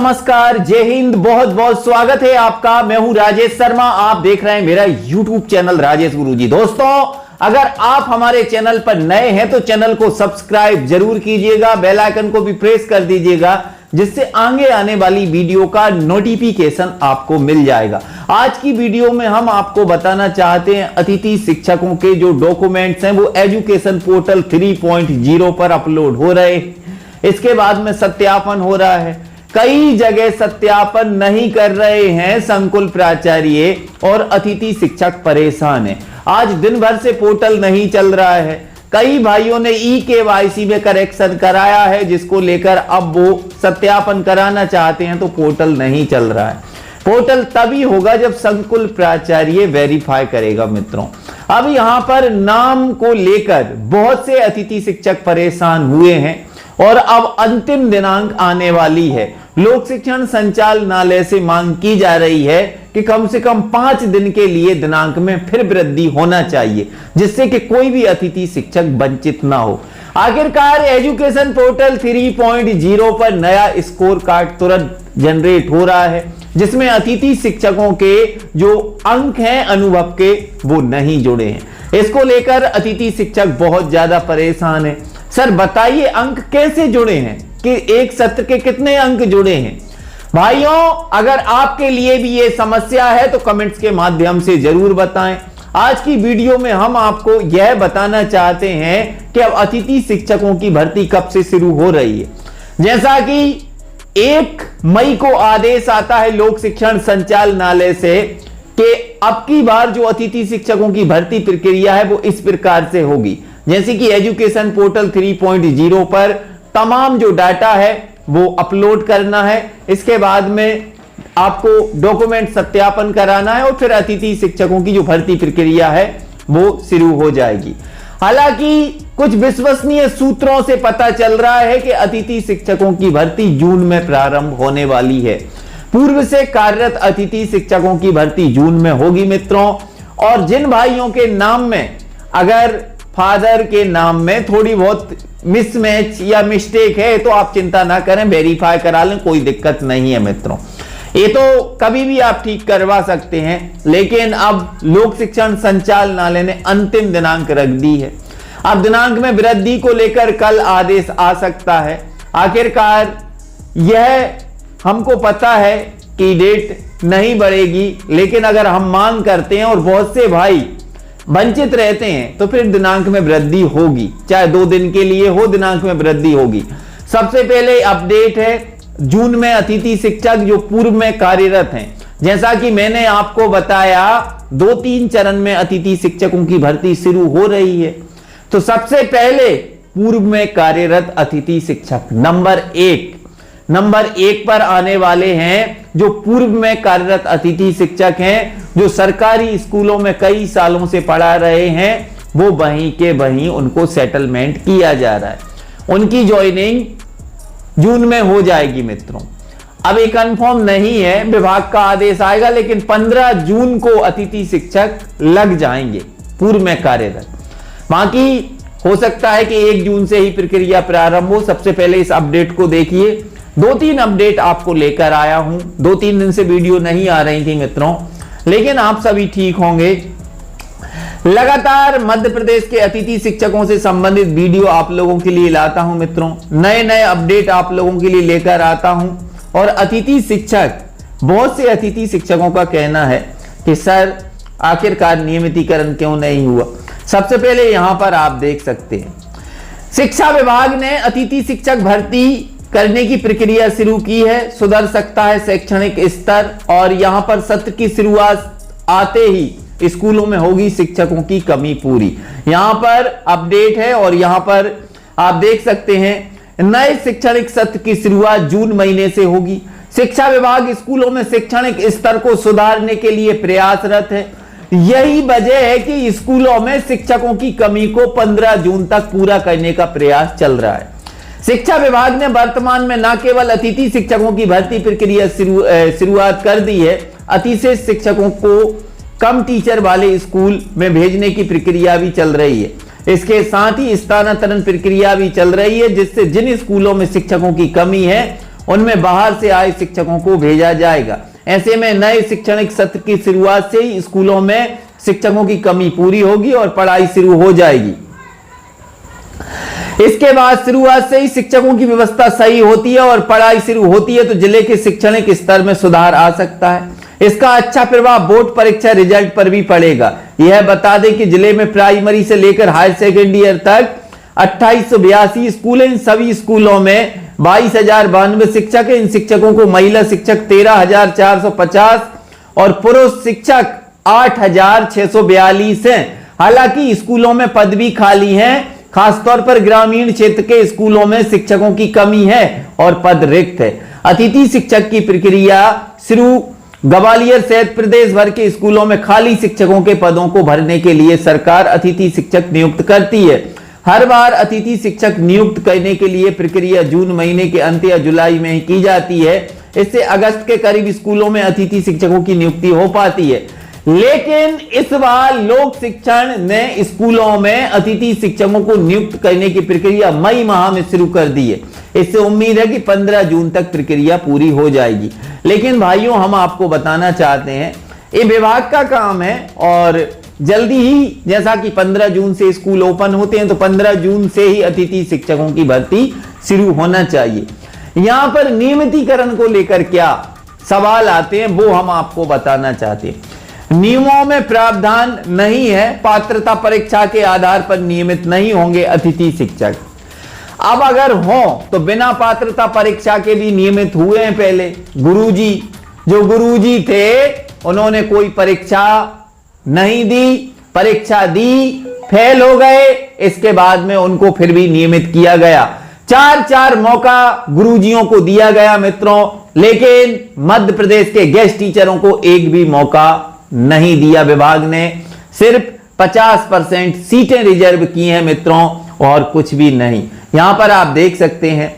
नमस्कार, जय हिंद, बहुत बहुत स्वागत है आपका। मैं हूं राजेश शर्मा, आप देख रहे हैं मेरा YouTube चैनल राजेश गुरुजी। दोस्तों, अगर आप हमारे चैनल पर नए हैं तो चैनल को सब्सक्राइब जरूर कीजिएगा, बेल आइकन को भी प्रेस कर दीजिएगा, जिससे आगे आने वाली वीडियो का नोटिफिकेशन आपको मिल जाएगा। आज की वीडियो में हम आपको बताना चाहते हैं अतिथि शिक्षकों के जो डॉक्यूमेंट्स हैं वो एजुकेशन पोर्टल 3.0 पर अपलोड हो रहे हैं। इसके बाद में सत्यापन हो रहा है। कई जगह सत्यापन नहीं कर रहे हैं संकुल प्राचार्य और अतिथि शिक्षक परेशान हैं। आज दिन भर से पोर्टल नहीं चल रहा है। कई भाइयों ने ई-केवाईसी में करेक्शन कराया है, जिसको लेकर अब वो सत्यापन कराना चाहते हैं तो पोर्टल नहीं चल रहा है। पोर्टल तभी होगा जब संकुल प्राचार्य वेरीफाई करेगा। मित्रों, अब यहां पर नाम को लेकर बहुत से अतिथि शिक्षक परेशान हुए हैं और अब अंतिम दिनांक आने वाली है। लोक शिक्षण संचालनालय से मांग की जा रही है कि कम से कम 5 दिन के लिए दिनांक में फिर वृद्धि होना चाहिए, जिससे कि कोई भी अतिथि शिक्षक वंचित ना हो। आखिरकार एजुकेशन पोर्टल 3.0 पर नया स्कोर कार्ड तुरंत जनरेट हो रहा है, जिसमें अतिथि शिक्षकों के जो अंक हैं अनुभव के वो नहीं जुड़े हैं। इसको लेकर अतिथि शिक्षक बहुत ज्यादा परेशान है। सर बताइए, अंक कैसे जुड़े हैं कि एक सत्र के कितने अंक जुड़े हैं? भाइयों, अगर आपके लिए भी ये समस्या है तो कमेंट्स के माध्यम से जरूर बताएं। आज की वीडियो में हम आपको यह बताना चाहते हैं कि अब अतिथि शिक्षकों की भर्ती कब से शुरू हो रही है। जैसा कि 1 मई को आदेश आता है लोक शिक्षण संचालनालय से कि अब की बार जो अतिथि शिक्षकों की भर्ती प्रक्रिया है वो इस प्रकार से होगी। जैसे कि एजुकेशन पोर्टल 3.0 पर तमाम जो डाटा है वो अपलोड करना है। इसके बाद में आपको डॉक्यूमेंट सत्यापन कराना है और फिर अतिथि शिक्षकों की जो भर्ती प्रक्रिया है वो शुरू हो जाएगी। हालांकि कुछ विश्वसनीय सूत्रों से पता चल रहा है कि अतिथि शिक्षकों की भर्ती जून में प्रारंभ होने वाली है। पूर्व से कार्यरत अतिथि शिक्षकों की भर्ती जून में होगी मित्रों। और जिन भाइयों के नाम में अगर फादर के नाम में थोड़ी बहुत मिसमैच या मिस्टेक है तो आप चिंता ना करें, वेरीफाई करा लें, कोई दिक्कत नहीं है मित्रों। ये तो कभी भी आप ठीक करवा सकते हैं, लेकिन अब लोक शिक्षण संचालनालय ने अंतिम दिनांक रख दी है। अब दिनांक में वृद्धि को लेकर कल आदेश आ सकता है। आखिरकार यह हमको पता है कि डेट नहीं बढ़ेगी, लेकिन अगर हम मांग करते हैं और बहुत से भाई वंचित रहते हैं तो फिर दिनांक में वृद्धि होगी, चाहे 2 दिन के लिए हो, दिनांक में वृद्धि होगी। सबसे पहले अपडेट है जून में अतिथि शिक्षक जो पूर्व में कार्यरत हैं। जैसा कि मैंने आपको बताया 2-3 चरण में अतिथि शिक्षकों की भर्ती शुरू हो रही है। तो सबसे पहले पूर्व में कार्यरत अतिथि शिक्षक नंबर 1 पर आने वाले हैं। जो पूर्व में कार्यरत अतिथि शिक्षक हैं, जो सरकारी स्कूलों में कई सालों से पढ़ा रहे हैं, वो वहीं के वहीं उनको सेटलमेंट किया जा रहा है। उनकी ज्वाइनिंग जून में हो जाएगी मित्रों। अब ये कंफर्म नहीं है, विभाग का आदेश आएगा, लेकिन 15 जून को अतिथि शिक्षक लग जाएंगे पूर्व में कार्यरत। बाकी हो सकता है कि 1 जून से ही प्रक्रिया प्रारंभ हो। सबसे पहले इस अपडेट को देखिए। 2-3 अपडेट आपको लेकर आया हूं। 2-3 दिन से वीडियो नहीं आ रही थी मित्रों, लेकिन आप सभी ठीक होंगे। लगातार मध्य प्रदेश के अतिथि शिक्षकों से संबंधित वीडियो आप लोगों के लिए लाता हूं मित्रों। नए अपडेट आप लोगों के लिए लेकर आता हूं। और अतिथि शिक्षक, बहुत से अतिथि शिक्षकों का कहना है कि सर आखिरकार नियमितीकरण क्यों नहीं हुआ। सबसे पहले यहां पर आप देख सकते हैं शिक्षा विभाग ने अतिथि शिक्षक भर्ती करने की प्रक्रिया शुरू की है। सुधर सकता है शैक्षणिक स्तर, और यहां पर सत्र की शुरुआत आते ही स्कूलों में होगी शिक्षकों की कमी पूरी। यहां पर अपडेट है और यहां पर आप देख सकते हैं नए शैक्षणिक सत्र की शुरुआत जून महीने से होगी। शिक्षा विभाग स्कूलों में शैक्षणिक स्तर को सुधारने के लिए प्रयासरत है। यही वजह है कि स्कूलों में शिक्षकों की कमी को 15 जून तक पूरा करने का प्रयास चल रहा है। शिक्षा विभाग ने वर्तमान में न केवल अतिथि शिक्षकों की भर्ती प्रक्रिया शुरुआत कर दी है, अतिथि शिक्षकों को कम टीचर वाले स्कूल में भेजने की प्रक्रिया भी चल रही है। इसके साथ ही स्थानांतरण प्रक्रिया भी चल रही है, जिससे जिन स्कूलों में शिक्षकों की कमी है उनमें बाहर से आए शिक्षकों को भेजा जाएगा। ऐसे में नए शैक्षणिक सत्र की शुरुआत से ही स्कूलों में शिक्षकों की कमी पूरी होगी और पढ़ाई शुरू हो जाएगी। इसके बाद शुरुआत से ही शिक्षकों की व्यवस्था सही होती है और पढ़ाई शुरू होती है तो जिले के शैक्षणिक स्तर में सुधार आ सकता है। इसका अच्छा प्रभाव बोर्ड परीक्षा रिजल्ट पर भी पड़ेगा। यह बता दें कि जिले में प्राइमरी से लेकर हायर सेकेंडरी ईयर तक 2882 स्कूल हैं। इन सभी स्कूलों में 22,092 शिक्षक हैं। इन शिक्षकों को महिला शिक्षक 13,450 और पुरुष शिक्षक 8,642 हैं। हालांकि स्कूलों में पद भी खाली हैं। खासतौर पर ग्रामीण क्षेत्र के स्कूलों में शिक्षकों की कमी है और पद रिक्त है। अतिथि शिक्षक की प्रक्रिया शुरू ग्वालियर सहित प्रदेश भर के स्कूलों में खाली शिक्षकों के पदों को भरने के लिए सरकार अतिथि शिक्षक नियुक्त करती है। हर बार अतिथि शिक्षक नियुक्त करने के लिए प्रक्रिया जून महीने के अंत या जुलाई में ही की जाती है। इससे अगस्त के करीब स्कूलों में अतिथि शिक्षकों की नियुक्ति हो पाती है। लेकिन इस बार लोक शिक्षण ने स्कूलों में अतिथि शिक्षकों को नियुक्त करने की प्रक्रिया मई माह में शुरू कर दी है। इससे उम्मीद है कि 15 जून तक प्रक्रिया पूरी हो जाएगी। लेकिन भाइयों, हम आपको बताना चाहते हैं ये विभाग का काम है और जल्दी ही, जैसा कि 15 जून से स्कूल ओपन होते हैं तो 15 जून से ही अतिथि शिक्षकों की भर्ती शुरू होना चाहिए। यहां पर नियमितीकरण को लेकर क्या सवाल आते हैं वो हम आपको बताना चाहते हैं। नियमों में प्रावधान नहीं है, पात्रता परीक्षा के आधार पर नियमित नहीं होंगे अतिथि शिक्षक। अब अगर हो तो बिना पात्रता परीक्षा के भी नियमित हुए हैं पहले। गुरुजी थे उन्होंने कोई परीक्षा नहीं दी, परीक्षा दी, फेल हो गए, इसके बाद में उनको फिर भी नियमित किया गया। 4 मौका गुरुजियों को दिया गया मित्रों, लेकिन मध्य प्रदेश के गेस्ट टीचरों को एक भी मौका नहीं दिया। विभाग ने सिर्फ 50% सीटें रिजर्व की हैं मित्रों और कुछ भी नहीं। यहां पर आप देख सकते हैं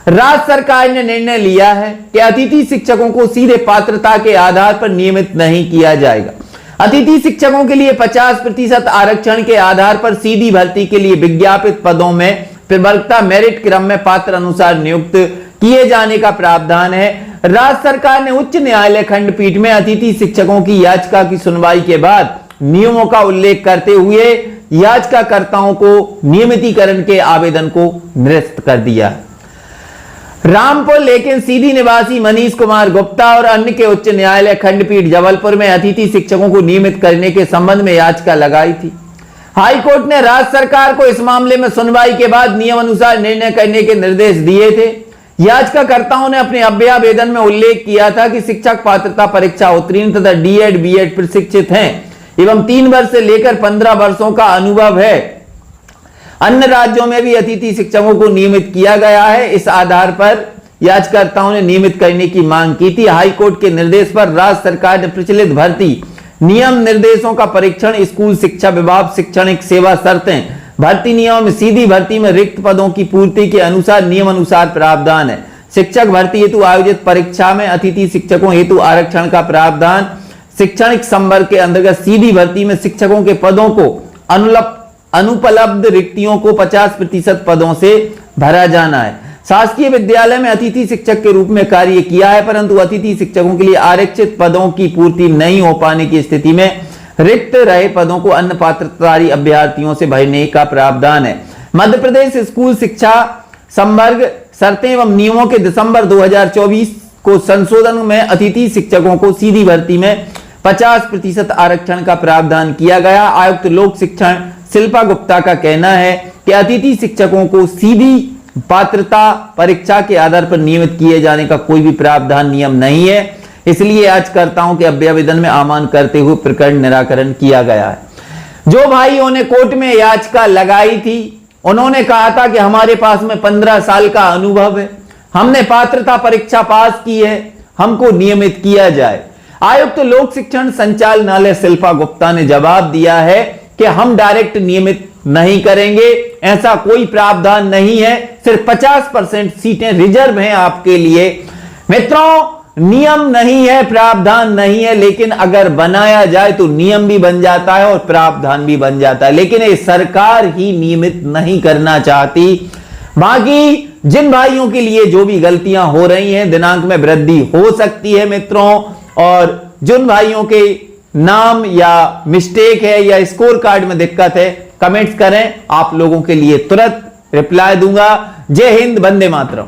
राज्य सरकार ने निर्णय लिया है कि अतिथि शिक्षकों को सीधे पात्रता के आधार पर नियमित नहीं किया जाएगा। अतिथि शिक्षकों के लिए 50% आरक्षण के आधार पर सीधी भर्ती के लिए विज्ञापित पदों में प्रवर्गता मेरिट क्रम में पात्र अनुसार नियुक्त किए जाने का प्रावधान है। राज्य सरकार ने उच्च न्यायालय खंडपीठ में अतिथि शिक्षकों की याचिका की सुनवाई के बाद नियमों का उल्लेख करते हुए याचिकाकर्ताओं को नियमितीकरण के आवेदन को निरस्त कर दिया। रामपुर लेकिन सीधी निवासी मनीष कुमार गुप्ता और अन्य के उच्च न्यायालय खंडपीठ जबलपुर में अतिथि शिक्षकों को नियमित करने के संबंध में याचिका लगाई थी। हाईकोर्ट ने राज्य सरकार को इस मामले में सुनवाई के बाद नियम अनुसार निर्णय करने के निर्देश दिए थे। याचिकाकर्ताओं ने अपने अभ्यावेदन में उल्लेख किया था कि शिक्षक पात्रता परीक्षा उत्तीर्ण तथा डीएड बीएड प्रशिक्षित हैं एवं 3 वर्ष से लेकर 15 वर्षों का अनुभव है। अन्य राज्यों में भी अतिथि शिक्षकों को नियमित किया गया है। इस आधार पर याचिकाकर्ताओं ने नियमित करने की मांग की थी। हाईकोर्ट के निर्देश पर राज्य सरकार ने प्रचलित भर्ती नियम निर्देशों का परीक्षण स्कूल शिक्षा विभाग शैक्षणिक सेवा शर्तें भर्ती नियमों में सीधी भर्ती में रिक्त पदों की पूर्ति के अनुसार नियम अनुसार प्रावधान है। शिक्षक भर्ती हेतु आयोजित परीक्षा में अतिथि शिक्षकों हेतु आरक्षण का प्रावधान। शैक्षणिक संवर्ग के अंतर्गत सीधी भर्ती में शिक्षकों के पदों को अनुपलब्ध रिक्तियों को 50% पदों से भरा जाना है। शासकीय विद्यालय में अतिथि शिक्षक के रूप में कार्य किया है, परंतु अतिथि शिक्षकों के लिए आरक्षित पदों की पूर्ति नहीं हो पाने की स्थिति में रिक्त रहे पदों को अन्य पात्रधारी अभ्यर्थियों से भरने का प्रावधान है। मध्य प्रदेश स्कूल शिक्षा संवर्ग शर्तें एवं नियमों के दिसंबर 2024 को संशोधन में अतिथि शिक्षकों को सीधी भर्ती में 50% आरक्षण का प्रावधान किया गया। आयुक्त लोक शिक्षण शिल्पा गुप्ता का कहना है कि अतिथि शिक्षकों को सीधी पात्रता परीक्षा के आधार पर नियमित किए जाने का कोई भी प्रावधान नियम नहीं है, इसलिए याचिकाकर्ताओं के अभ्यावेदन में आमान करते हुए प्रकरण निराकरण किया गया है। जो भाइयों ने कोर्ट में याचिका लगाई थी उन्होंने कहा था कि हमारे पास में 15 साल का अनुभव है, हमने पात्रता परीक्षा पास की है, हमको नियमित किया जाए। आयुक्त लोक शिक्षण संचालनालय शिल्पा गुप्ता ने जवाब दिया है कि हम डायरेक्ट नियमित नहीं करेंगे, ऐसा कोई प्रावधान नहीं है, सिर्फ 50% सीटें रिजर्व हैं आपके लिए। मित्रों, नियम नहीं है, प्रावधान नहीं है, लेकिन अगर बनाया जाए तो नियम भी बन जाता है और प्रावधान भी बन जाता है, लेकिन ये सरकार ही नियमित नहीं करना चाहती। बाकी जिन भाइयों के लिए जो भी गलतियां हो रही हैं, दिनांक में वृद्धि हो सकती है मित्रों, और जिन भाइयों के नाम या मिस्टेक है या स्कोर कार्ड में दिक्कत है, कमेंट्स करें, आप लोगों के लिए तुरंत रिप्लाई दूंगा। जय हिंद, वंदे मातरम।